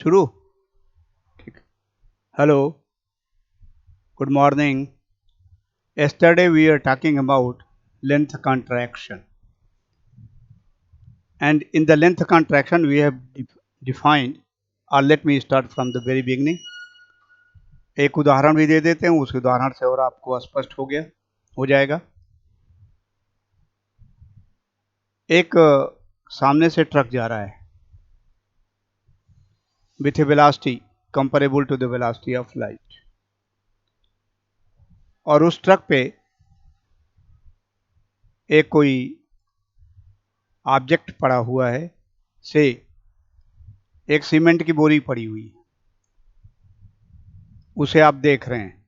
शुरू। ठीक। Hello, good morning. Yesterday we are talking about length contraction, and in the length contraction we have defined, or let me start from the very beginning. एक उदाहरण भी दे देते हैं, उस उदाहरण से और आपको स्पष्ट हो जाएगा। एक सामने से ट्रक जा रहा है with a velocity comparable to the velocity of light, और उस ट्रक पे एक कोई ऑब्जेक्ट पड़ा हुआ है, से एक सीमेंट की बोरी पड़ी हुई है, उसे आप देख रहे हैं।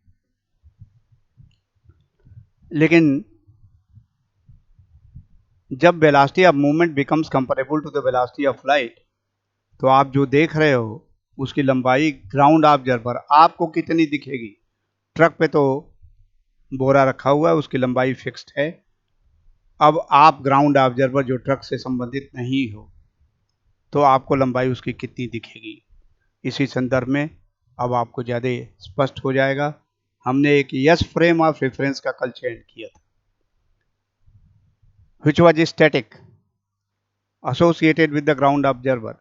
लेकिन जब velocity of movement becomes comparable to the velocity of light, तो आप जो देख रहे हो उसकी लंबाई ग्राउंड ऑब्जर्वर आपको कितनी दिखेगी। ट्रक पे तो बोरा रखा हुआ है, उसकी लंबाई फिक्स्ड है। अब आप ग्राउंड ऑब्जर्वर जो ट्रक से संबंधित नहीं हो, तो आपको लंबाई उसकी कितनी दिखेगी। इसी संदर्भ में अब आपको ज़्यादा स्पष्ट हो जाएगा। हमने एक यस फ्रेम ऑफ रेफरेंस का कल चयन किया था, which was static associated with the ground observer,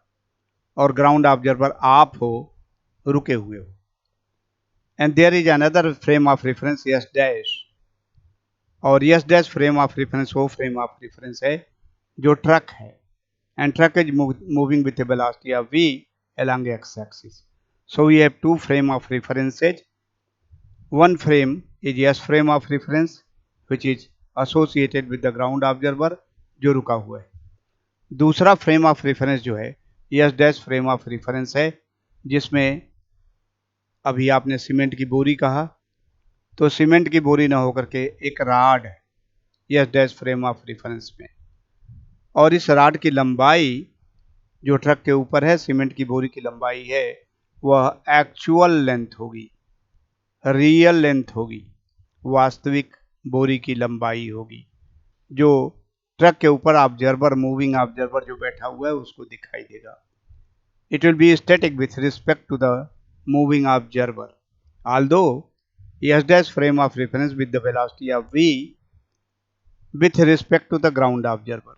और ग्राउंड ऑब्जर्वर आप हो, रुके हुए हो। And there is another frame of reference S dash, और S dash frame of reference वो फ्रेम ऑफ रेफरेंस है जो ट्रक है, and truck is moving with a velocity of v along x axis. So we have two frame of references. One frame is S frame of reference which is associated with the ground observer जो रुका हुआ है। दूसरा frame of reference जो है S dash frame of reference है, जिसमें अभी आपने सीमेंट की बोरी कहा, तो सीमेंट की बोरी ना होकर के एक राड है S dash frame of reference में, और इस राड की लंबाई जो ट्रक के ऊपर है, सीमेंट की बोरी की लंबाई है, वह एक्चुअल लेंथ होगी, रियल लेंथ होगी, वास्तविक बोरी की लंबाई होगी, जो ट्रक के ऊपर ऑब्जर्वर, मूविंग ऑब्जर्वर जो बैठा हुआ है, उसको दिखाई देगा। It will be static with respect to the moving observer, although S dash frame of reference with the velocity of v with respect to the ground observer.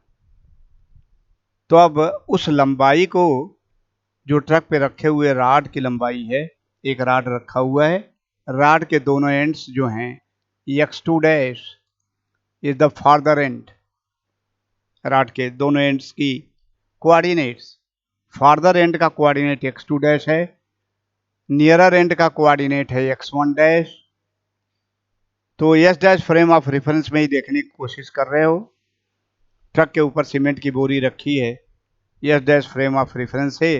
तो अब उस लंबाई को, जो ट्रक पे रखे हुए राड की लंबाई है, एक राड रखा हुआ है, राड के दोनों एंड्स जो हैं, x2 dash is the farther end, rod के दोनों एंड्स की कोऑर्डिनेट्स, फार्दर एंड का कोऑर्डिनेट x2 डैश है, नियरर एंड का कोऑर्डिनेट है x1 डैश। तो S dash frame of reference में ही देखने की कोशिश कर रहे हो, ट्रक के ऊपर सीमेंट की बोरी रखी है, S dash frame of reference है,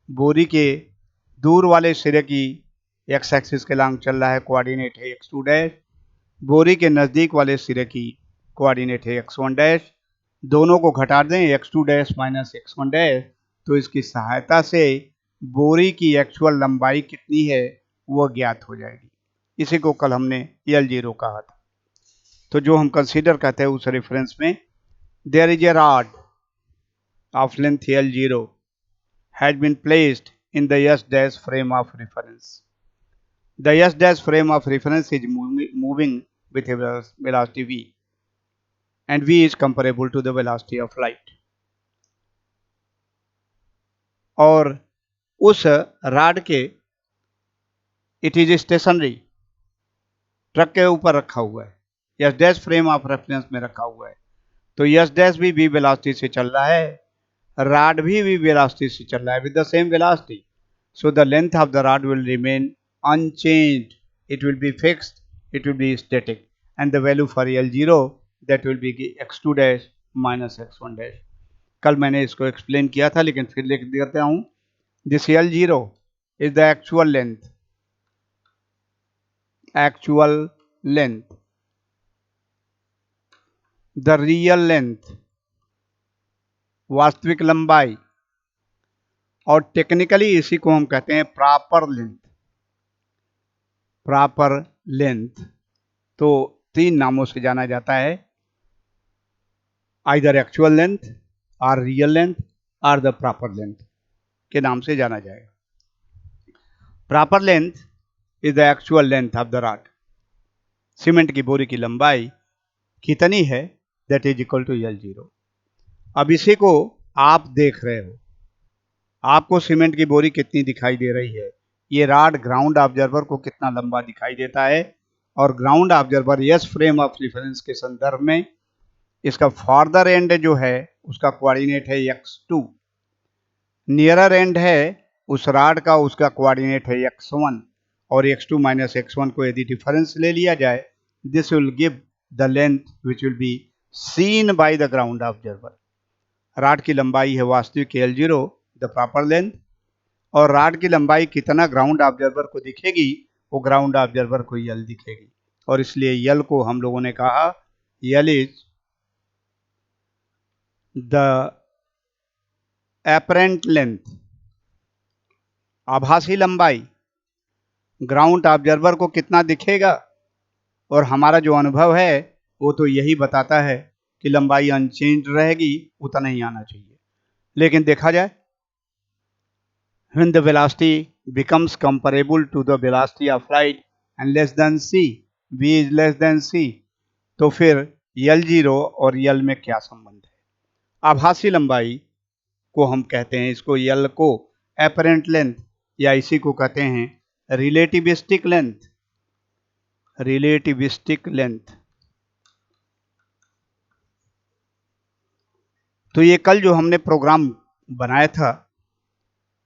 बोरी के दूर वाले सिरे की एक्स एक्सिस के लॉन्ग चल रहा है, कोऑर्डिनेट है x2 डैश, बोरी के नज़दीक वाले सिरे की कोऑर्डिनेट है x1 डैश। दोनों को घटा दें x2 dash minus x1 dash, तो इसकी सहायता से बोरी की एक्चुअल लंबाई कितनी है वो ज्ञात हो जाएगी। इसी को कल हमने L0 कहा था। तो जो हम कंसीडर करते हैं उस रेफरेंस में, there is a rod of length L0 has been placed in the S dash frame of reference. The S dash frame of reference is moving with a velocity v, and v is comparable to the velocity of light. और उस rod के, it is stationary, truck के ऊपर रखा हुआ है, yes dash frame of reference में रखा हुआ है, तो यस डैश भी v वेलोसिटी से चल रहा है, रॉड भी v वेलोसिटी से चल रहा है, with the same velocity. So the length of the rod will remain unchanged, it will be fixed, it will B static, and the value for L0 that will be x2 dash minus x1 dash. कल मैंने इसको explain किया था, लेकिन फिर लिख देता हूँ। This L0 is the actual length, actual length, the real length, वास्तविक लंबाई, और टेक्निकली इसी को हम कहते हैं प्रॉपर लेंथ। प्रॉपर लेंथ तो तीन नामों से जाना जाता है, आइदर एक्चुअल लेंथ और रियल लेंथ और द प्रॉपर लेंथ के नाम से जाना जाएगा। Proper length is the actual length of the rod. Cement की बोरी की लंबाई कितनी है, that is equal to L0। अब इसी को आप देख रहे हो, आपको सीमेंट की बोरी कितनी दिखाई दे रही है, ये रॉड ग्राउंड ऑब्जर्वर को कितना लंबा दिखाई देता है, और ground observer yes frame of reference के संदर्भ में इसका फॉर्दर एंड जो है उसका कोऑर्डिनेट है x2, नियरर एंड है उस रॉड का, उसका कोऑर्डिनेट है x1, और x2 माइनस x1 को यदि डिफरेंस ले लिया जाए, this will give the length which will be seen bye the ground observer. Rod की लंबाई है वास्तविक L0, द प्रॉपर लेंथ, और रॉड की लंबाई कितना ग्राउंड ऑब्जर्वर को दिखेगी, वो ग्राउंड ऑब्जर्वर को L दिखेगी, और इसलिए L को हम लोगों ने कहा L is the apparent length, आभासी लंबाई। ग्राउंड ऑब्जर्वर को कितना दिखेगा, और हमारा जो अनुभव है वो तो यही बताता है कि लंबाई अनचेंज रहेगी, उतना ही आना चाहिए। लेकिन देखा जाए, when the velocity becomes comparable to the velocity of light and less than c, v is less than c, तो फिर L0 और L में क्या संबंध है। आभासी लंबाई को हम कहते हैं, इसको L को एपरेंट लेंथ, या इसी को कहते हैं रिलेटिविस्टिक लेंथ, रिलेटिविस्टिक लेंथ। तो ये कल जो हमने प्रोग्राम बनाया था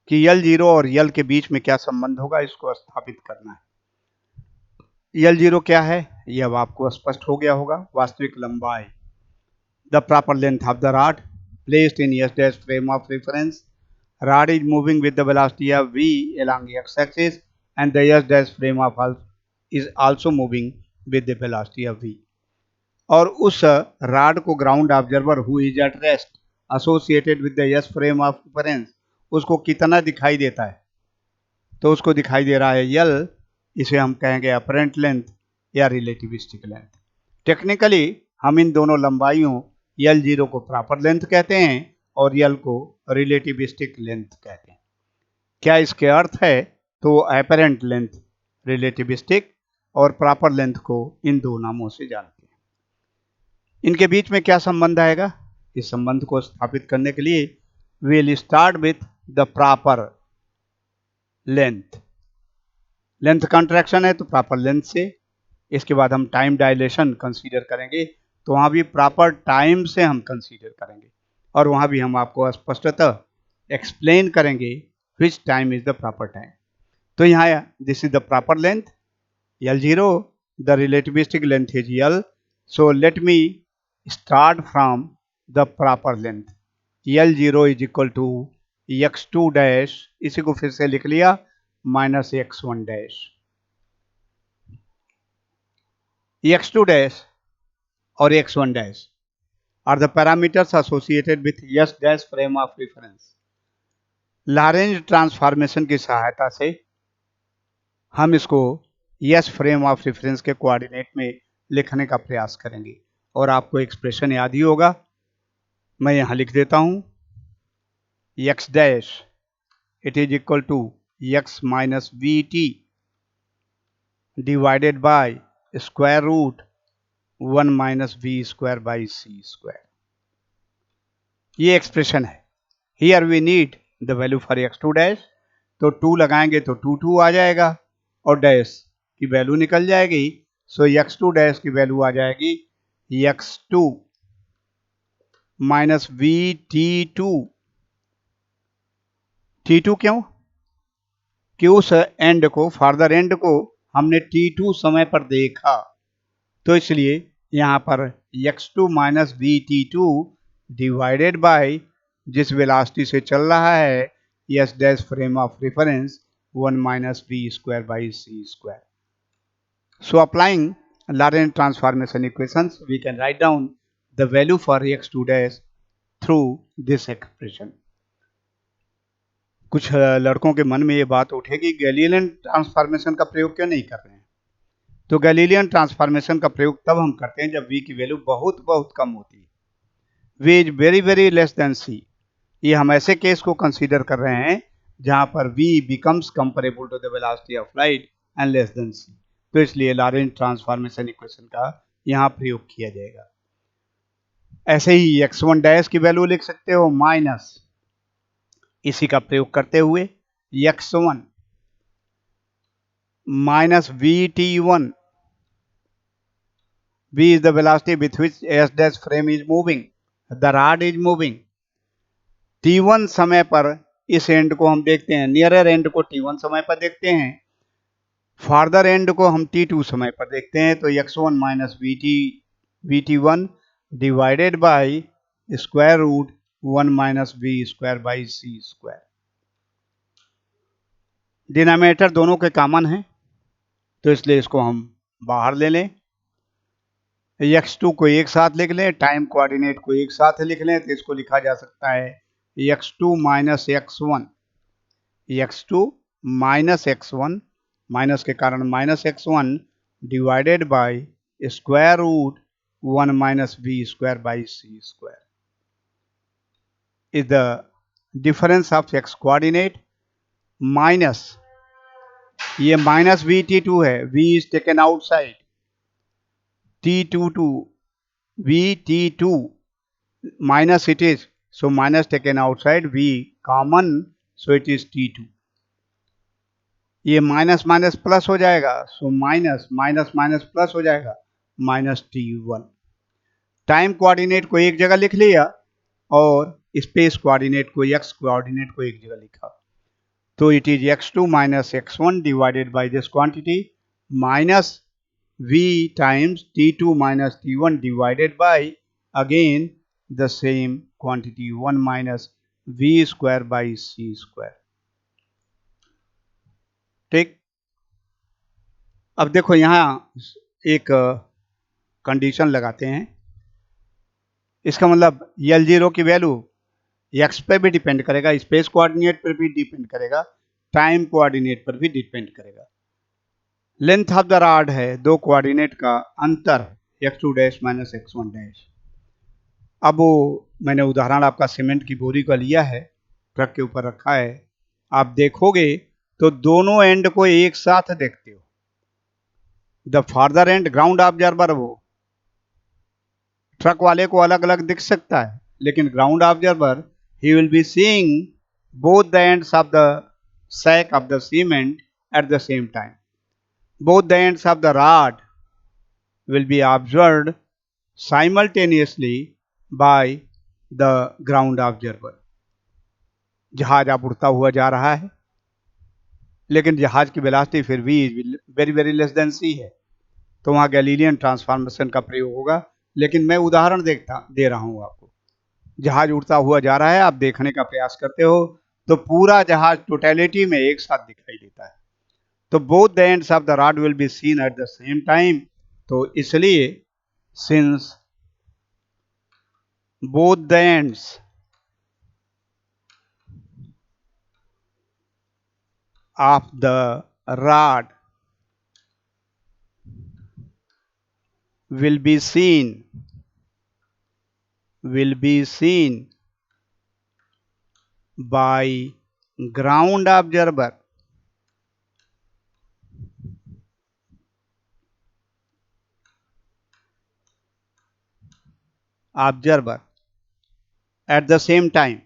कि L0 और L के बीच में क्या संबंध होगा, इसको स्थापित करना है। L0 क्या है, यह अब आपको स्पष्ट हो गया होगा, वास्तविक लंबाई, the proper length of the rod placed in S dash frame of reference. Rod is moving with the velocity of v along the x-axis, and the S dash frame of is also moving with the velocity of v. और उस rod को ground observer who is at rest associated with the S frame of reference, उसको कितना दिखाई देता है, तो उसको दिखाई दे रहा है L, इसे हम कहेंगे अपरेंट लेंथ या रिलेटिविस्टिक लेंथ। टेक्निकली हम इन दोनों लंबाइयों L0 को प्रॉपर लेंथ कहते हैं और L को रिलेटिविस्टिक लेंथ कहते हैं। क्या इसके अर्थ है, तो अपरेंट लेंथ रिलेटिविस्टिक और प्रॉपर लेंथ को इन दो नामों से जानते हैं। इनके बीच में क्या संबंध आएगा, इस संबंध को स्थापित करने के लिए we will start with the proper length. Length contraction है तो प्रॉपर लेंथ से, इसके बाद हम टाइम डायलेशन कंसीडर करेंगे, तो वहाँ भी प्रॉपर टाइम से हम कंसीडर करेंगे, और वहाँ भी हम आपको स्पष्टतः एक्सप्लेन करेंगे which time is the proper time. तो यहाँ this is the proper length L0, the relativistic length is L, so let me start from the proper length. L0 is equal to x2 dash, इसी को फिर से लिख लिया, minus x1 dash. x2 dash और x1 dash are the parameters associated with S dash frame of reference. Lorentz transformation की सहायता से हम इसको S फ्रेम ऑफ रेफरेंस के कोऑर्डिनेट में लिखने का प्रयास करेंगे, और आपको एक्सप्रेशन याद ही होगा, मैं यहां लिख देता हूं, x dash it is equal to x minus VT divided by square root 1 minus v square by c square. ये एक्सप्रेशन है। Here we need the value for x2 dash, तो 2 लगाएंगे तो 2 आ जाएगा, और डैश की वैल्यू निकल जाएगी, सो x2 डैश की वैल्यू आ जाएगी x2 माइनस VT2। T2 क्यों, कि उस एंड को, फार्दर एंड को हमने T2 समय पर देखा, तो इसलिए यहाँ पर x2 minus VT2 divided by जिस वेलोसिटी से चल रहा है S dash frame of reference 1 minus v square by c square. So applying Lorentz transformation equations, we can write down the value for x2 dash through this expression. कुछ लड़कों के मन में ये बात उठेगी, गैलीलियन ट्रांसफॉर्मेशन का प्रयोग क्यों नहीं कर रहे हैं। तो गैलीलियन ट्रांसफॉर्मेशन का प्रयोग तब हम करते हैं जब v की वैल्यू बहुत बहुत कम होती है, v is very very less than c। ये हम ऐसे केस को कंसीडर कर रहे हैं जहां पर v becomes comparable to the velocity of light and less than c। तो इसलिए लॉरेंट ट्रांसफॉर्मेशन इक्वेशन का यहाँ प्रयोग किया जाएगा। ऐसे ही x1 डैश की वैल्यू लिख सकते हो माइनस इसी का प्रयोग करते हुए x1 minus vt1, v is the velocity with which s dash frame is moving, the rod is moving। t1 समय पर इस एंड को हम देखते हैं, नियरर एंड को t1 समय पर देखते हैं, फार्दर एंड को हम t2 समय पर देखते हैं। तो x1 minus vt1 divided by square root 1 minus v square by c square. Denominator दोनों के कॉमन है तो इसलिए इसको हम बाहर ले लें। x2 को एक साथ लिख लें, टाइम कोऑर्डिनेट को एक साथ लिख लें तो इसको लिखा जा सकता है x2 minus x1, x2 minus x1 minus के कारण minus x1 divided by square root 1 minus v square by c square is the difference of x coordinate minus ये माइनस vt2 है, v is taken outside, t22 vt2 minus it is, so minus taken outside, v common, so it is t2। ये minus minus plus हो जाएगा, so minus minus minus plus हो जाएगा, minus t1। Time coordinate को एक जगह लिख लिया और स्पेस कोऑर्डिनेट को x कोऑर्डिनेट को एक जगह लिखा, तो it is x2 minus x1 divided by this quantity minus v times t2 minus t1 divided by again the same quantity 1 minus v square by c square। ठीक, अब देखो यहां एक कंडीशन लगाते हैं, इसका मतलब L0 की वैल्यू x पे भी डिपेंड करेगा, स्पेस कोऑर्डिनेट पर भी डिपेंड करेगा, टाइम कोऑर्डिनेट पर भी डिपेंड करेगा। लेंथ ऑफ द रॉड है दो कोऑर्डिनेट का अंतर x2 dash minus x1 dash. अब वो मैंने उदाहरण आपका सीमेंट की बोरी का लिया है, ट्रक के ऊपर रखा है, आप देखोगे तो दोनों एंड को एक साथ देखते हो। The farther end ground observer वो ट्रक वाले को अलग अलग दिख सकता है, लेकिन ग्राउंड ऑब्जर्वर ही will be seeing both the ends of the sack of the cement at the same time. Both the ends of the rod will be observed simultaneously by the ground observer। जहाज अब उड़ता हुआ जा रहा है, लेकिन जहाज की वेलोसिटी फिर भी very very less than c है, तो वहां गैलीलियन ट्रांसफॉर्मेशन का प्रयोग होगा। लेकिन मैं उदाहरण दे रहा हूं आपको, जहाज उड़ता हुआ जा रहा है, आप देखने का प्रयास करते हो तो पूरा जहाज टोटलिटी में एक साथ दिखाई देता है। तो both the ends of the rod will be seen eight the same time, तो इसलिए since both the ends of the rod will be seen by ground observer at the same time।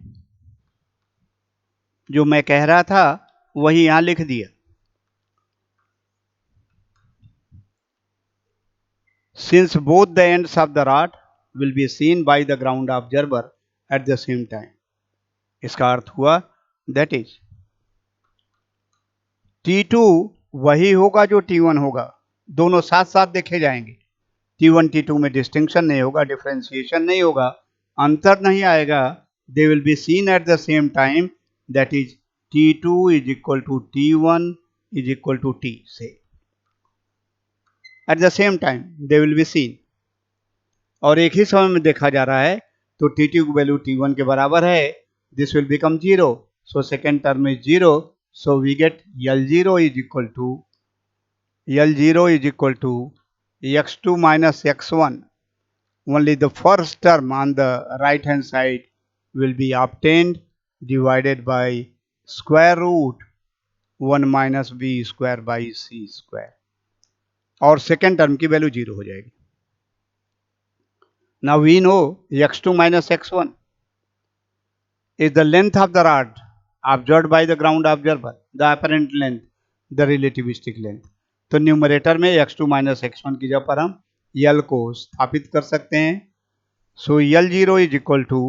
जो मैं कह रहा था वही यहां लिख दिया। Since both the ends of the rod will be seen by the ground observer at the same time, इसका अर्थ हुआ that is T2 वही होगा जो T1 होगा, दोनों साथ साथ देखे जाएंगे। T1 T2 में डिस्टिंक्शन नहीं होगा, डिफरेंशिएशन नहीं होगा, अंतर नहीं आएगा। They will be seen at the same time, that is T2 is equal to T1 is equal to T, say at the same time they will be seen, और एक ही समय में देखा जा रहा है, तो T2 की वैल्यू T1 के बराबर है, this will become 0, so second term is 0, so we get L0 is equal to x2 minus x1, only the first term on the right hand side will be obtained divided by square root 1 minus v square by c square, और second term की value 0 हो जाएगी। Now we know x2 minus x1 is the length of the rod observed by the ground observer, the apparent length, the relativistic length. तो numerator में x2 minus x1 की जगह पर हम L को स्थापित कर सकते हैं। सो L0 is equal to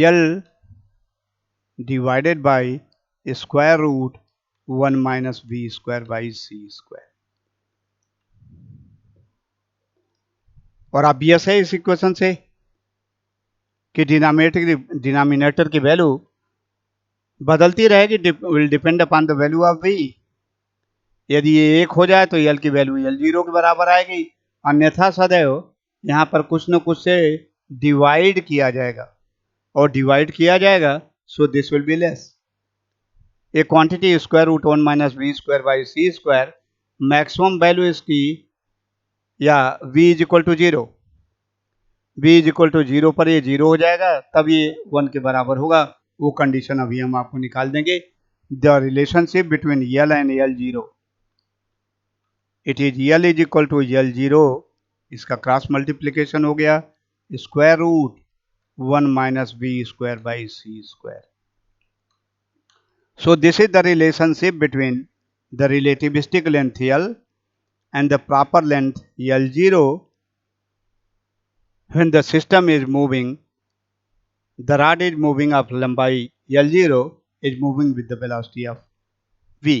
L divided by square root 1 minus v square by c square। और ऑब्वियस है इस इक्वेशन से कि डिनोमिनेटर की वैल्यू बदलती रहेगी, will depend upon the value of v। यदि ये 1 हो जाए तो L की वैल्यू L0 के बराबर आएगी, अन्यथा सदैव यहाँ पर कुछ न कुछ से डिवाइड किया जाएगा, और डिवाइड किया जाएगा so this will be less. A quantity square root 1 minus v square by c square, maximum value इसकी या v is equal to 0, v is equal to 0 पर ये 0 हो जाएगा, तब ये 1 के बराबर होगा। वो कंडीशन अभी हम आपको निकाल देंगे। The relationship between L and L0, it is L is equal to L0, इसका क्रॉस मल्टीप्लीकेशन हो गया square root 1 minus v square by c square. So this is the relationship between the relativistic length L and the proper length L0 when the system is moving, the rod is moving of लंबाई L0 is moving with the velocity of v।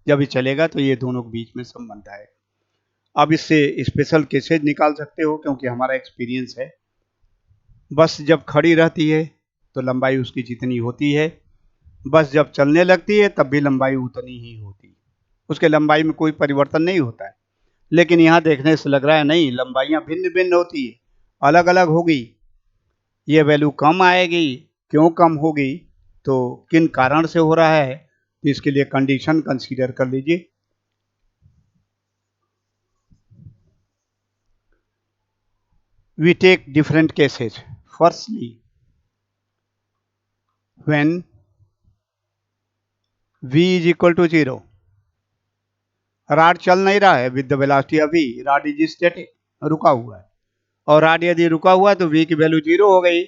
जब ये चलेगा तो ये दोनों के बीच में संबंध आएगा। अब इससे स्पेशल केसेज निकाल सकते हो, क्योंकि हमारा एक्सपीरियंस है बस जब खड़ी रहती है तो लंबाई उसकी जितनी होती है, बस जब चलने लगती है तब भी लंबाई उतनी ही होती है, उसके लंबाई में कोई परिवर्तन नहीं होता है। लेकिन यहाँ देखने से लग रहा है नहीं, लंबाइयाँ भिन्न भिन्न होती है, अलग अलग होगी, ये वैल्यू कम आएगी। क्यों कम होगी, तो किन कारण से हो रहा है, तो इसके लिए कंडीशन कंसीडर कर लीजिए। We take different cases. Firstly when v is equal to 0, rod चल नहीं रहा है with the velocity of v, rod is static, रुका हुआ है, और रॉड यदि रुका हुआ है तो v की वैल्यू 0 हो गई,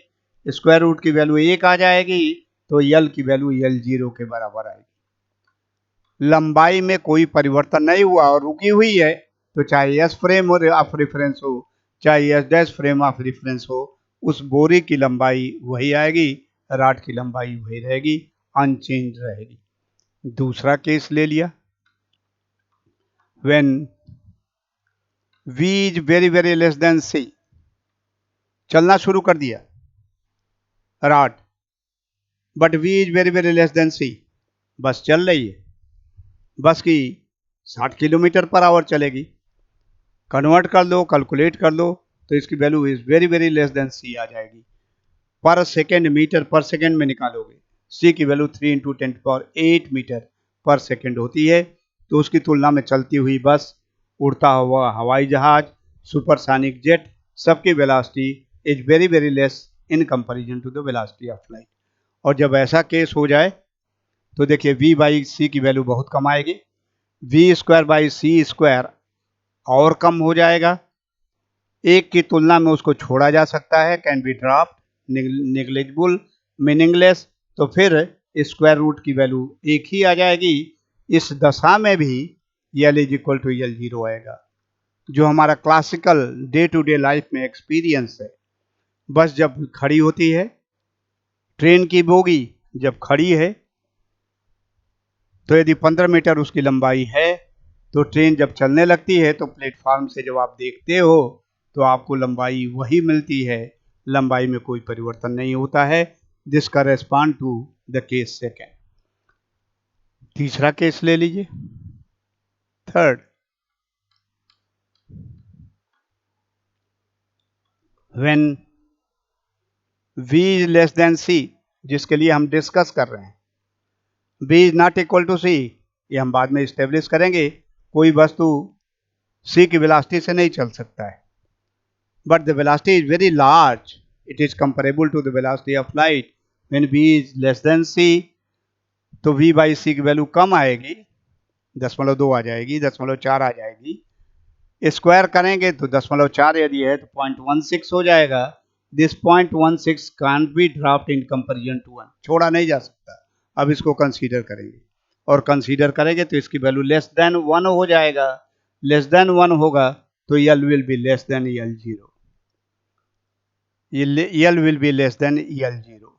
स्क्वायर रूट की वैल्यू 1 आ जाएगी, तो L की वैल्यू L0 के बराबर आएगी। लंबाई में कोई परिवर्तन नहीं हुआ और रुकी हुई है, तो चाहे S फ्रेम ऑफ रेफरेंस हो, चाहे S dash frame of reference हो, उस बोरी की लंबाई वही आएगी, रॉड की लंबाई वही रहेगी, अनचेंज रहेगी। दूसरा केस ले लिया, when v is very very less than c, चलना शुरू कर दिया rod, but v is very very less than c, बस चल रही है, बस की 60 किलोमीटर पर आवर चलेगी, कन्वर्ट कर लो, कैलकुलेट कर लो, तो इसकी value is very very less than c आ जाएगी। पर सेकेंड, मीटर पर सेकेंड में निकालोगे, c की वैल्यू 3 × 10⁸ मीटर पर सेकेंड होती है, तो उसकी तुलना में चलती हुई बस, उड़ता हुआ हवाई जहाज, सुपरसोनिक जेट, सबकी velocity is very very less in comparison to the velocity of light. और जब ऐसा केस हो जाए तो देखिए v बाई सी की वैल्यू बहुत कम आएगी, v square by c square और कम हो जाएगा, एक की तुलना में उसको छोड़ा जा सकता है, can be dropped, negligible, meaningless, तो फिर स्क्वायर रूट की वैल्यू 1 ही आ जाएगी। इस दशा में भी L is equal to L0 आएगा, जो हमारा classical day to day life में एक्सपीरियंस है। बस जब खड़ी होती है, ट्रेन की बोगी जब खड़ी है, तो यदि 15 मीटर उसकी लंबाई है, तो ट्रेन जब चलने लगती है तो प्लेटफॉर्म से जब आप देखते हो तो आपको लंबाई वही मिलती है, लंबाई में कोई परिवर्तन नहीं होता है। This correspond to the case second. तीसरा केस ले लीजिए, third, when v is less than c, जिसके लिए हम डिस्कस कर रहे हैं, v is not equal to c, ये हम बाद में स्टेब्लिश करेंगे। कोई वस्तु c की वेलोसिटी से नहीं चल सकता है, but the velocity is very large, it is comparable to the velocity of light when v is less than c, तो v बाई c की वैल्यू कम आएगी, 0.2 आ जाएगी, 0.4 आ जाएगी। स्क्वायर करेंगे तो 0.4 यदि है तो 0.16 हो जाएगा। This 0.16 can't be dropped in comparison to 1, छोड़ा नहीं जा सकता। अब इसको कंसीडर करेंगे और कंसीडर करेंगे तो इसकी वैल्यू लेस देन 1 हो जाएगा। लेस देन 1 होगा तो L will be less than L zero, L will be less than L zero.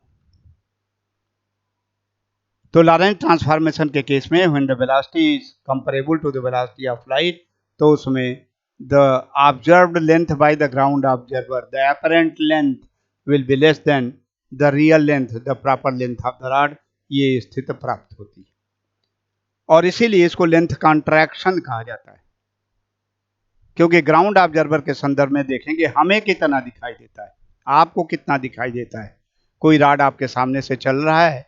तो लॉरेंट ट्रांसफॉर्मेशन के केस में when the velocity is comparable to the velocity of light, तो उसमें the observed length by the ground observer, the apparent length will be less than the real length, the proper length of the rod, ये स्थिति प्राप्त होती है। और इसीलिए इसको लेंथ कॉन्ट्रैक्शन कहा जाता है, क्योंकि ग्राउंड ऑब्जर्वर के संदर्भ में देखेंगे हमें कितना दिखाई देता है, आपको कितना दिखाई देता है। कोई रॉड आपके सामने से चल रहा है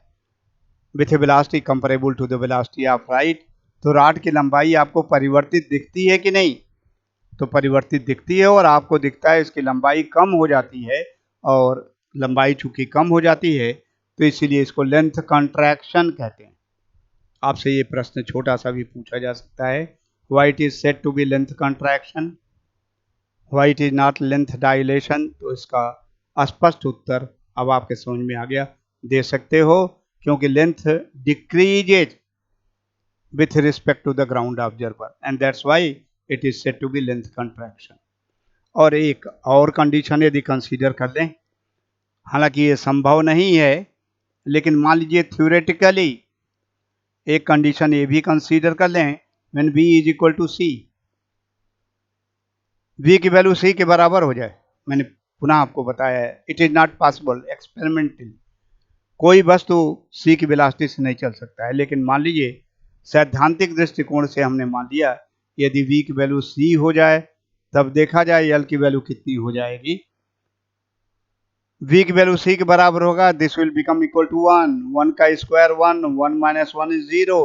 with velocity comparable to the velocity of light, तो रॉड की लंबाई आपको परिवर्तित दिखती है कि नहीं? तो परिवर्तित दिखती है, और आपको दिखता है इसकी लंबाई कम हो जाती है, और लंबाई चूंकि कम हो जाती है तो इसीलिए इसको लेंथ कॉन्ट्रैक्शन कहते हैं। आपसे ये प्रश्न छोटा सा भी पूछा जा सकता है, why it is said to be length contraction, why it is not length dilation? तो इसका स्पष्ट उत्तर अब आपके समझ में आ गया, दे सकते हो, क्योंकि length decreases with respect to the ground observer and that's why it is said to be length contraction। और एक और कंडीशन यदि कंसीडर कर लें, हालांकि ये संभव नहीं है, लेकिन मान लीजिए थ्योरेटिकली एक कंडीशन ये भी कंसीडर कर लें, when v is equal to c, v की वैल्यू c के बराबर हो जाए। मैंने पुनः आपको बताया है, it is not possible experimentally, कोई वस्तु c की वेलोसिटी से नहीं चल सकता है, लेकिन मान लीजिए सैद्धांतिक दृष्टिकोण से हमने मान लिया यदि v की वैल्यू c हो जाए, तब देखा जाए l की वैल्यू कितनी हो जाएगी। v की वैल्यू c के बराबर होगा, this will become equal to 1, 1 का square 1, 1 minus 1 is 0,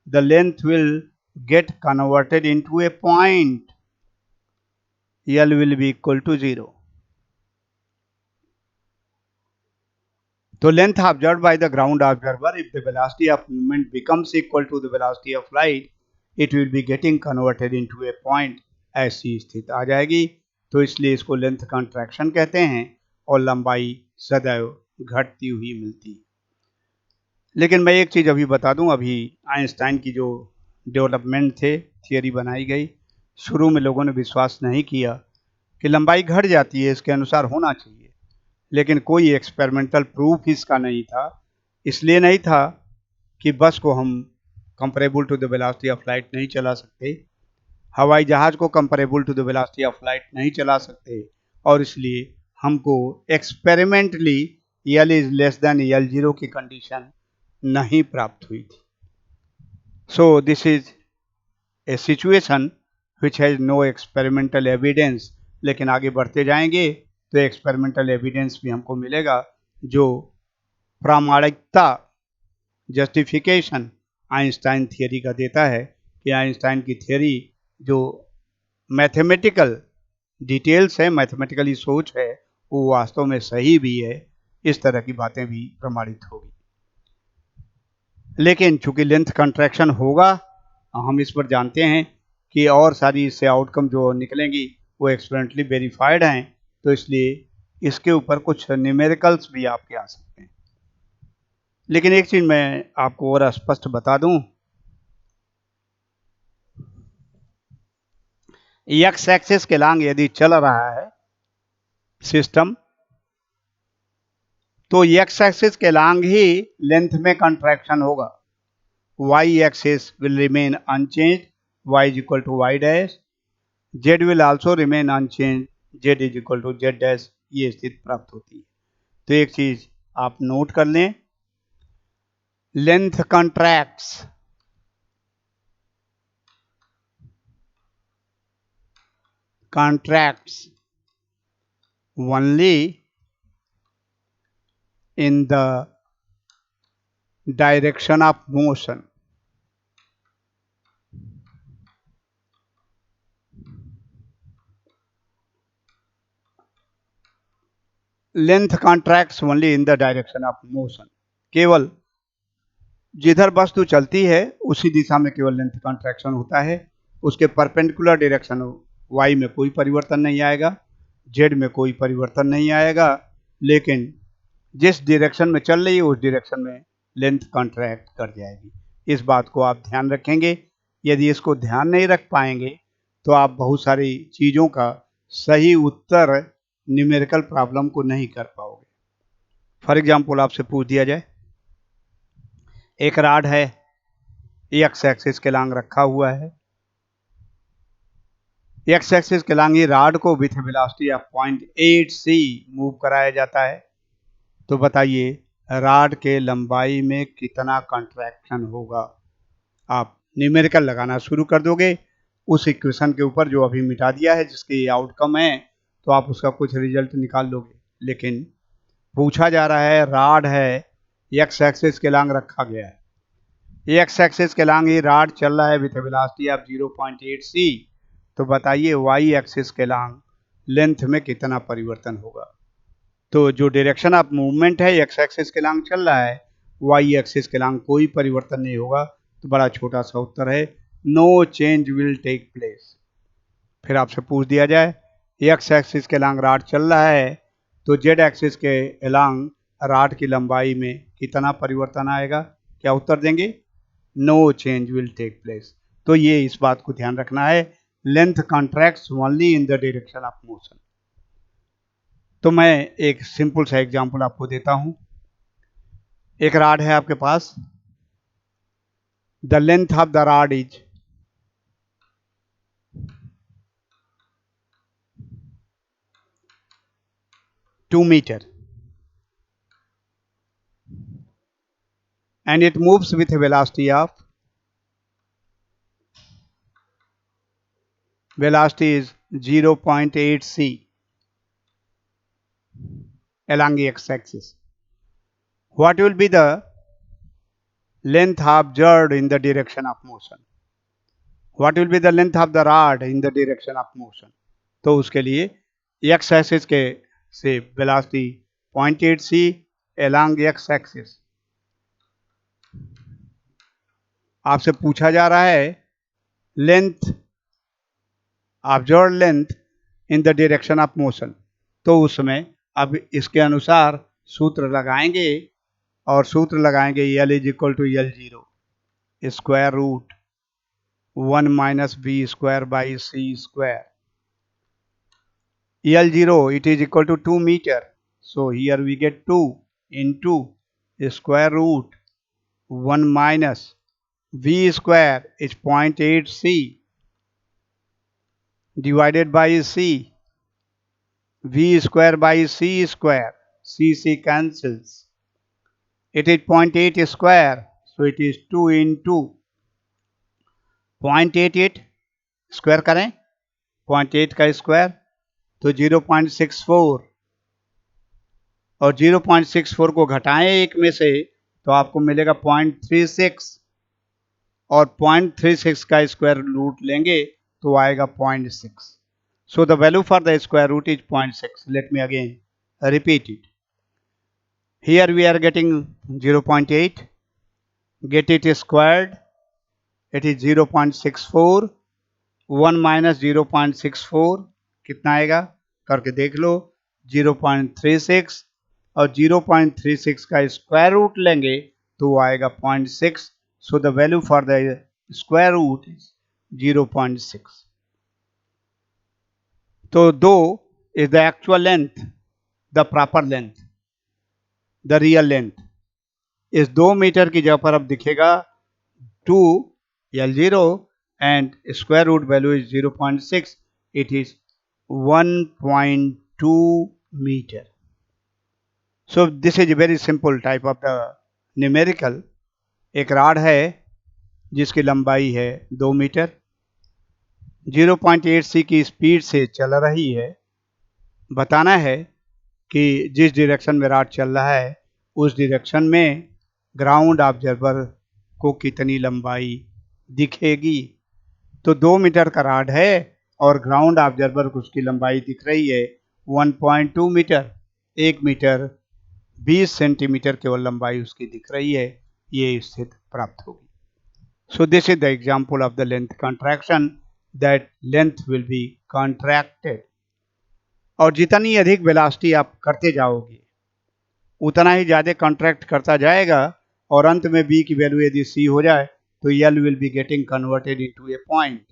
the length will get converted into a point, l will be equal to 0। तो length observed by the ground observer, if the velocity of movement becomes equal to the velocity of light, it will be getting converted into a point, ऐसी स्थिति आ जाएगी। तो इसलिए इसको length contraction कहते हैं, और लंबाई सदैव घटती हुई मिलती है। लेकिन मैं एक चीज़ अभी बता दूं, अभी आइंस्टाइन की जो डेवलपमेंट थे, थियरी बनाई गई, शुरू में लोगों ने विश्वास नहीं किया कि लंबाई घट जाती है, इसके अनुसार होना चाहिए, लेकिन कोई एक्सपेरिमेंटल प्रूफ इसका नहीं था। इसलिए नहीं था कि बस को हम comparable to the velocity of light नहीं चला सकते, हवाई जहाज को comparable to the velocity of light नहीं चला सकते, और इसलिए हमको experimentally L is less than L zero की कंडीशन नहीं प्राप्त हुई थी। So this is a situation which has no experimental evidence, लेकिन आगे बढ़ते जाएंगे तो एक्सपेरिमेंटल एविडेंस भी हमको मिलेगा जो प्रामाणिकता, जस्टिफिकेशन आइंस्टाइन थियरी का देता है कि आइंस्टाइन की थियरी जो मैथमेटिकल डिटेल्स है, मैथमेटिकली सोच है, वो वास्तव में सही भी है। इस तरह की बातें भी प्रमाणित होगी। लेकिन चूंकि लेंथ कंट्रैक्शन होगा, हम इस पर जानते हैं कि और सारी इससे आउटकम जो निकलेंगी वो एक्सपेरिमेंटली वेरीफाइड हैं, तो इसलिए इसके ऊपर कुछ न्यूमेरिकल्स भी आपके आ सकते हैं। लेकिन एक चीज़ मैं आपको और स्पष्ट बता दूं, एक्स एक्सिस के लॉन्ग यदि चल रहा है सिस्टम, तो एक्स एक्सिस के लॉन्ग ही लेंथ में कंट्रैक्शन होगा। Y axis will remain unchanged, y is equal to y dash, z will also remain unchanged, z is equal to z dash, ये स्थिति प्राप्त होती है। तो एक चीज आप नोट कर लें, length contracts only in the direction of motion, length contracts only in the direction of motion. केवल जिधर वस्तु चलती है उसी दिशा में केवल लेंथ कॉन्ट्रैक्शन होता है। उसके परपेंडिकुलर डायरेक्शन वाई में कोई परिवर्तन नहीं आएगा, जेड में कोई परिवर्तन नहीं आएगा, लेकिन जिस डायरेक्शन में चल रही है उस डायरेक्शन में लेंथ कॉन्ट्रैक्ट कर जाएगी। इस बात को आप ध्यान रखेंगे। यदि इसको ध्यान नहीं रख पाएंगे तो आप बहुत सारी चीज़ों का सही उत्तर न्यूमेरिकल प्रॉब्लम को नहीं कर पाओगे। फॉर एग्जाम्पल आपसे पूछ दिया जाए, एक रॉड है, एक्स एक्सिस के लांग रखा हुआ है, एक्स एक्सिस के लांग ही रॉड को with velocity of 0.8 c move कराया जाता है। तो बताइए रॉड के लंबाई में कितना कॉन्ट्रैक्शन होगा। आप न्यूमेरिकल लगाना शुरू कर दोगे उस इक्वेशन के ऊपर जो अभी मिटा दिया है, जिसकी आउटकम है, तो आप उसका कुछ रिजल्ट निकाल लोगे। लेकिन पूछा जा रहा है, रॉड है, एक्स एक्सिस के लांग रखा गया है, एक्स एक्सिस के लांग ही रॉड चल रहा है विथ वेलोसिटी ऑफ 0.8 c। तो बताइए वाई एक्सिस के लांग लेंथ में कितना परिवर्तन होगा। तो जो डायरेक्शन ऑफ मूवमेंट है एक्स एक्सिस के लांग चल रहा है, वाई एक्सिस के लांग कोई परिवर्तन नहीं होगा। तो बड़ा छोटा सा उत्तर है, no change will take place. फिर आपसे पूछ दिया जाए, एक्स एक्सिस के लांग रॉड चल रहा है, तो जेड एक्सिस के अलांग रॉड की लंबाई में कितना परिवर्तन आएगा। क्या उत्तर देंगे? No change will take place. तो ये इस बात को ध्यान रखना है, length contracts only in the direction of motion. तो मैं एक सिंपल सा एग्जांपल आपको देता हूं। एक रॉड है आपके पास, the length of the rod is 2 meter and it moves with a velocity is 0.8 c along the x-axis. What will be the length observed in the direction of motion? What will be the length of the rod in the direction of motion? तो उसके लिए x axis के से velocity 0.8 c along x axis। आपसे पूछा जा रहा है length, observe length in the direction of motion. तो उसमें अब इसके अनुसार सूत्र लगाएंगे, और सूत्र लगाएंगे L is equal to L0 square root 1 minus b square by c square. L0 it is equal to 2 meter, so here we get 2 into square root 1 minus v square is 0.8 c divided by c, v square by c square, c cancels, it is 0.8 square, so it is 2 into 0.88 square करें 0.8 का square तो 0.64, और 0.64 को घटाएं एक में से तो आपको मिलेगा 0.36, और 0.36 का स्क्वायर रूट लेंगे तो आएगा 0.6। So the value for the square root is 0.6। Let me again repeat it. Here we are getting 0.8, get it squared, it is 0.64, 1 minus 0.64 कितना आएगा करके देख लो, 0.36, और 0.36 का स्क्वायर रूट लेंगे तो आएगा 0.6। So the value for the square root is 0.6। तो 2 is the actual length, the proper length, the real length. इस 2 मीटर की जगह पर अब दिखेगा 2 L0 and square root value is 0.6, it is 1.2 meter. So this is a very simple type of the numerical। एक rod है जिसकी लंबाई है 2 मीटर, 0.8 c की स्पीड से चल रही है। बताना है कि जिस डायरेक्शन में रॉड चल रहा है उस डायरेक्शन में ग्राउंड ऑब्जर्वर को कितनी लंबाई दिखेगी। तो 2 मीटर का रॉड है और ग्राउंड ऑब्जर्वर को उसकी लंबाई दिख रही है 1.2 मीटर। 1 मीटर 20 सेंटीमीटर केवल लंबाई उसकी दिख रही है, ये स्थिति प्राप्त होगी। So this is the example of the length contraction, that length will be contracted. और जितनी अधिक वेलोसिटी आप करते जाओगे उतना ही ज़्यादा कॉन्ट्रैक्ट करता जाएगा, और अंत में b की वैल्यू यदि c हो जाए तो l will be getting converted into a point.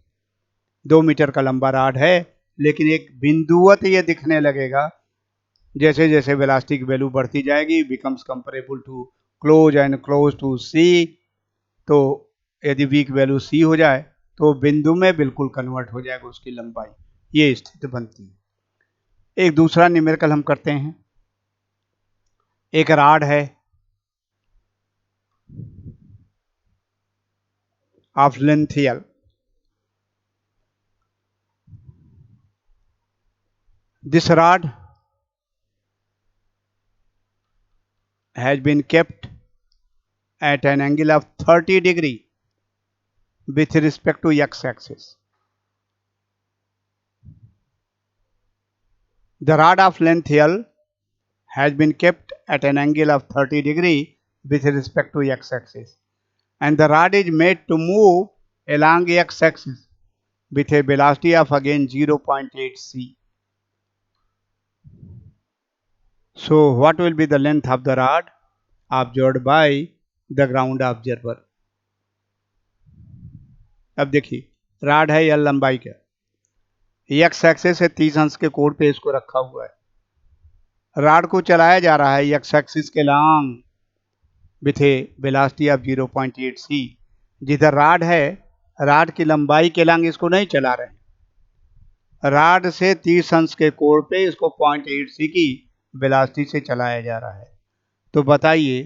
2 metre का लंबा रॉड है, लेकिन एक बिंदुवत ये दिखने लगेगा जैसे जैसे वेलोसिटी की वैल्यू बढ़ती जाएगी, becomes comparable to close and close to c। तो यदि v की वैल्यू c हो जाए तो बिंदु में बिल्कुल कन्वर्ट हो जाएगा उसकी लंबाई, ये स्थिति बनती है। एक दूसरा न्यूमेरिकल हम करते हैं। एक रॉड है of length l, this rod has been kept at an angle of 30 degree with respect to x-axis. The rod of length L has been kept at an angle of 30 degree with respect to x-axis, and the rod is made to move along x-axis with a velocity of again 0.8 c. So what will be the length of the rod observed by the ground observer? अब देखिए, rod है l लंबाई का, x axis से 30 अंश के कोण पे इसको रखा हुआ है, रॉड को चलाया जा रहा है एक्स एक्सिस के long with a velocity of 0.8 c। जिधर रॉड है, रॉड की लंबाई के लॉन्ग इसको नहीं चला रहे हैं, रॉड से 30 अंश के कोण पे इसको 0.8 c की वेलोसिटी से चलाया जा रहा है। तो बताइए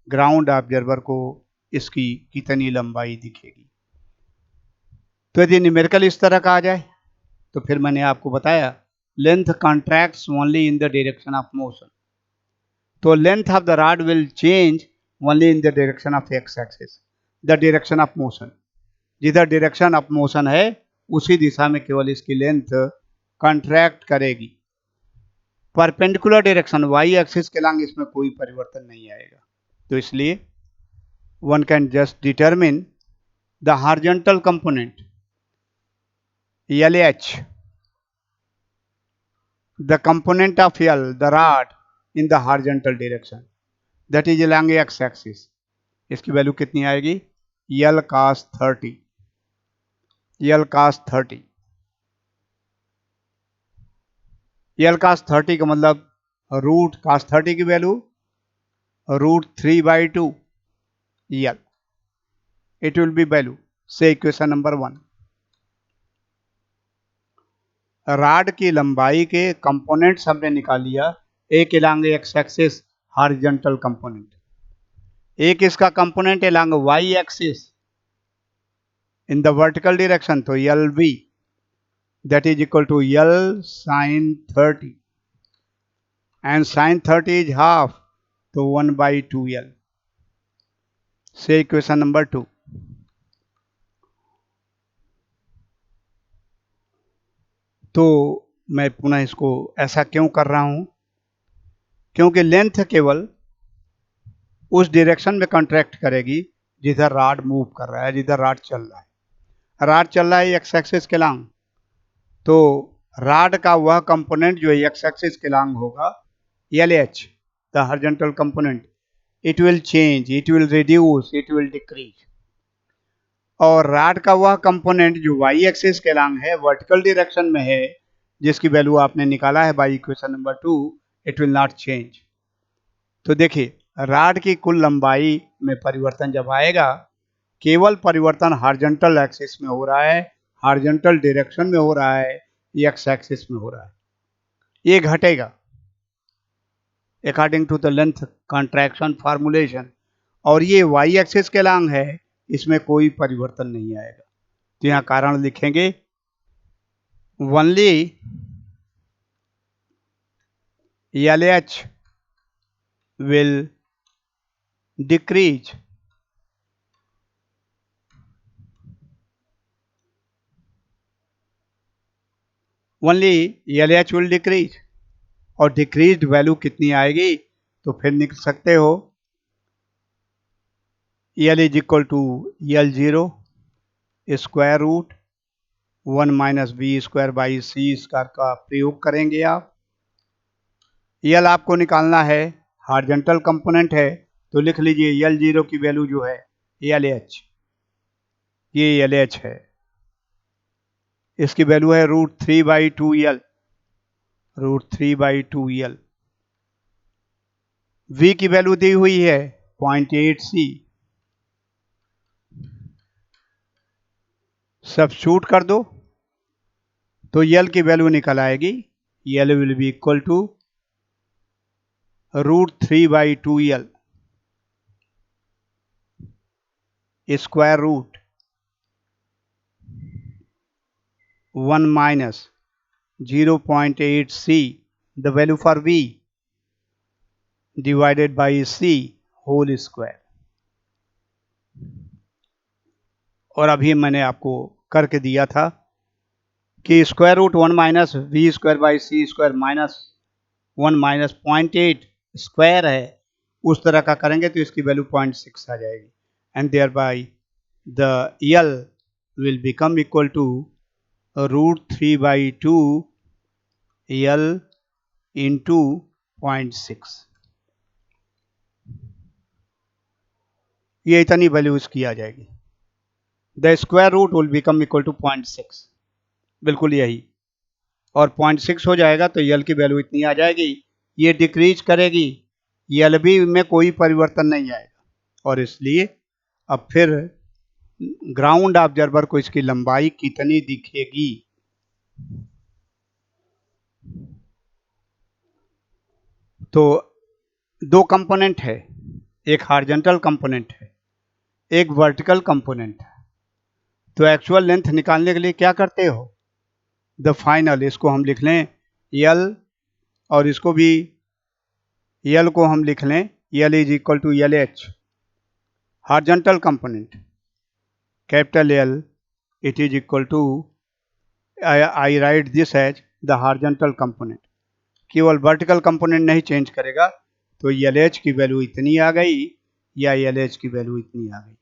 ग्राउंड ऑब्जर्वर को इसकी कितनी लंबाई दिखेगी। तो यदि न्यूमेरिकल इस तरह का आ जाए तो फिर मैंने आपको बताया length contracts only in the direction of motion. तो length of the rod will change only in the direction of x axis, the direction of motion. जिधर डायरेक्शन ऑफ मोशन है उसी दिशा में केवल इसकी लेंथ कॉन्ट्रैक्ट करेगी। परपेंडिकुलर डायरेक्शन वाई एक्सिस के लॉन्ग इसमें कोई परिवर्तन नहीं आएगा। तो इसलिए one can just determine the horizontal component LH, the component of L, the rod in the horizontal direction, that is along x axis. इसकी वैल्यू कितनी आएगी? L cos 30, L cos 30, L cos 30 का मतलब रूट cos 30 की value √3/2 L, it will be value, say equation number 1। Rod की लंबाई के components हमने निकाल लिया, एक along x axis horizontal component, एक इसका component along y axis in the vertical direction, तो LV that is equal to L sin 30, and sin 30 is half, तो 1/2L, से इक्वेशन नंबर 2। तो मैं पुनः इसको ऐसा क्यों कर रहा हूं? क्योंकि लेंथ केवल उस डायरेक्शन में कॉन्ट्रैक्ट करेगी जिधर रॉड मूव कर रहा है, जिधर रॉड चल रहा है। रॉड चल रहा है एक्स एक्सिस के लॉन्ग, तो रॉड का वह कंपोनेंट जो एक्स एक्सिस के लॉन्ग होगा LH, the horizontal component, it will change, it will reduce, it will decrease. और रॉड का वह कंपोनेंट जो वाई एक्सिस के लॉन्ग है, वर्टिकल डायरेक्शन में है, जिसकी वैल्यू आपने निकाला है by equation number 2, it will not change. तो देखिए रॉड की कुल लंबाई में परिवर्तन जब आएगा, केवल परिवर्तन हॉरिजॉन्टल एक्सिस में हो रहा है, हॉरिजॉन्टल डायरेक्शन में हो रहा है, एक्स एक्सिस में हो रहा है, ये घटेगा according to the length contraction formulation, और ये वाई एक्सिस के लॉन्ग है, इसमें कोई परिवर्तन नहीं आएगा। तो यहाँ कारण लिखेंगे only LH will decrease only LH will decrease, और डिक्रीज्ड वैल्यू कितनी आएगी, तो फिर निकल सकते हो L is equal to L0 square root 1 minus b square by c square का प्रयोग करेंगे आप। L आपको निकालना है, हॉरिजॉन्टल कंपोनेंट है, तो लिख लीजिए L0 की वैल्यू जो है LH, ये LH है, इसकी वैल्यू है √3/2L, √3/2L। V की वैल्यू दी हुई है 0.8C, सब्स्टिट्यूट कर दो तो L की वैल्यू निकल आएगी, L will be equal to √3/2L square root 1 minus 0.8C, the value for V, divided by C whole square। और अभी मैंने आपको करके दिया था कि square root 1 minus v square by c square minus 1 minus 0.8 square है, उस तरह का करेंगे तो इसकी वैल्यू 0.6 आ जाएगी, and there by the L will become equal to √3/2 L into 0.6। ये इतनी वैल्यू इसकी आ जाएगी, the square root will become equal to 0.6, बिल्कुल यही, और 0.6 हो जाएगा तो L की वैल्यू इतनी आ जाएगी। ये डिक्रीज करेगी, L भी में कोई परिवर्तन नहीं आएगा, और इसलिए अब फिर ग्राउंड ऑब्जर्वर को इसकी लंबाई कितनी दिखेगी, तो दो कंपोनेंट है, एक हॉरिजॉन्टल कंपोनेंट है, एक वर्टिकल कंपोनेंट है। तो एक्चुअल लेंथ निकालने के लिए क्या करते हो, द फाइनल, इसको हम लिख लें L, और इसको भी L को हम लिख लें L is equal to LH, horizontal component, capital L, it is equal to, I write this as the horizontal component, केवल वर्टिकल कंपोनेंट नहीं चेंज करेगा, तो LH की वैल्यू इतनी आ गई या LH की वैल्यू इतनी आ गई,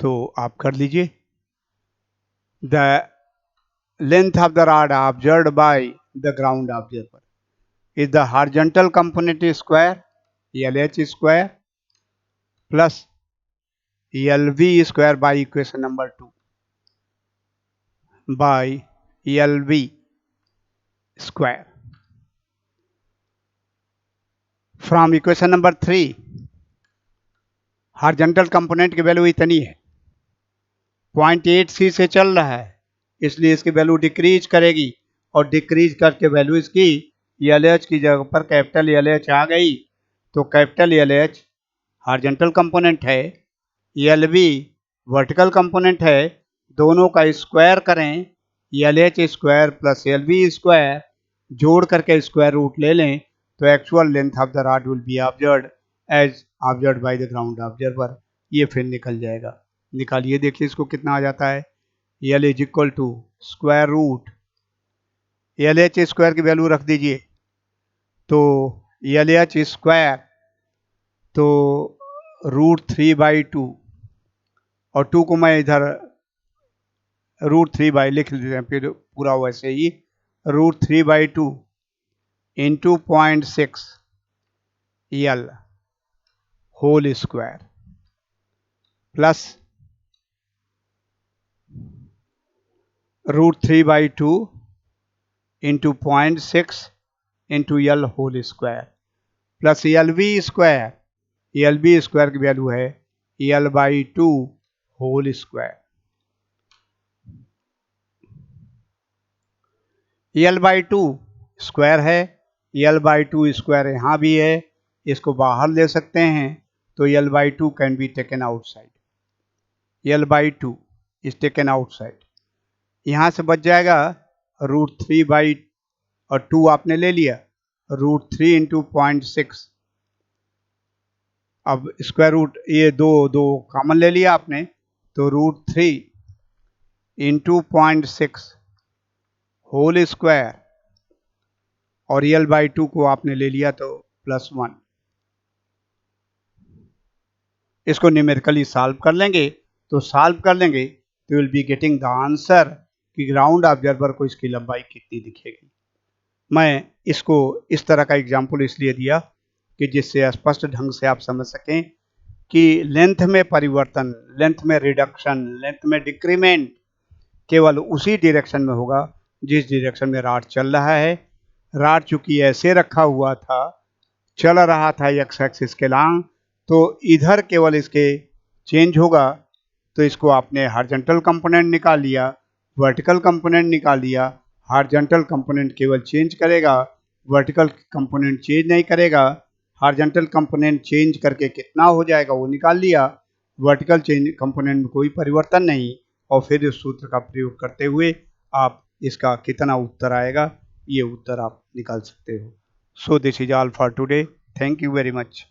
तो आप कर लीजिए। The length of the rod observed by the ground observer is the horizontal component square LH square plus LV square by equation number 2 by LV square। From equation number 3 horizontal component की value इतनी है, 0.8C से चल रहा है, इसलिए इसकी value decrease करेगी, और डिक्रीज करके वैल्यू इसकी LH की जगह पर कैपिटल LH आ गई, तो कैपिटल LH हॉरिजॉन्टल कंपोनेंट है, LV वर्टिकल कंपोनेंट है, दोनों का स्क्वायर करें, LH square plus LV square जोड़ करके स्क्वायर रूट ले लें, तो actual length of the rod will be observed as observed by the ground observer, ये फिर निकल जाएगा। निकालिए, देखिए इसको कितना आ जाता है, L is equal to square root LH square की वैल्यू रख दीजिए, तो LH स्क्वायर तो √3/2, और 2 को मैं इधर √3 लिख लेते हैं, फिर पूरा वैसे ही √3/2 into 0.6 L whole square plus √3/2 into 0.6 into L whole square plus LV square, LV square की वैल्यू है L/2 whole square. L/2 square है, L/2 स्क्वायर यहाँ भी है, इसको बाहर ले सकते हैं, तो L/2 can be taken outside, L/2 is taken outside, यहाँ से बच जाएगा √3 और 2 आपने ले लिया, √3 इंटू 0.6, अब स्क्वायर रूट ये दो कॉमन ले लिया आपने, तो √3 इंटू 0.6 होल स्क्वायर और EL/2 को आपने ले लिया तो +1। इसको न्यूमेरिकली सॉल्व कर लेंगे तो will be getting the answer कि ग्राउंड ऑब्जर्वर को इसकी लंबाई कितनी दिखेगी। मैं इसको इस तरह का एग्जाम्पल इसलिए दिया कि जिससे स्पष्ट ढंग से आप समझ सकें कि लेंथ में परिवर्तन, लेंथ में रिडक्शन, लेंथ में डिक्रीमेंट केवल उसी डायरेक्शन में होगा जिस डायरेक्शन में रॉड चल रहा है। रॉड चूंकि ऐसे रखा हुआ था, चल रहा था एक्स एक्सिस के लॉन्ग, तो इधर केवल इसके चेंज होगा। तो इसको आपने हॉरिजॉन्टल कंपोनेंट निकाल लिया, वर्टिकल कंपोनेंट निकाल लिया। हॉरिजॉन्टल कंपोनेंट केवल चेंज करेगा, वर्टिकल कंपोनेंट चेंज नहीं करेगा। हॉरिजॉन्टल कंपोनेंट चेंज करके कितना हो जाएगा वो निकाल लिया, वर्टिकल चेंज कंपोनेंट में कोई परिवर्तन नहीं। और फिर इस सूत्र का प्रयोग करते हुए आप इसका कितना उत्तर आएगा ये उत्तर आप निकाल सकते हो। सो this is all for today. Thank you very much.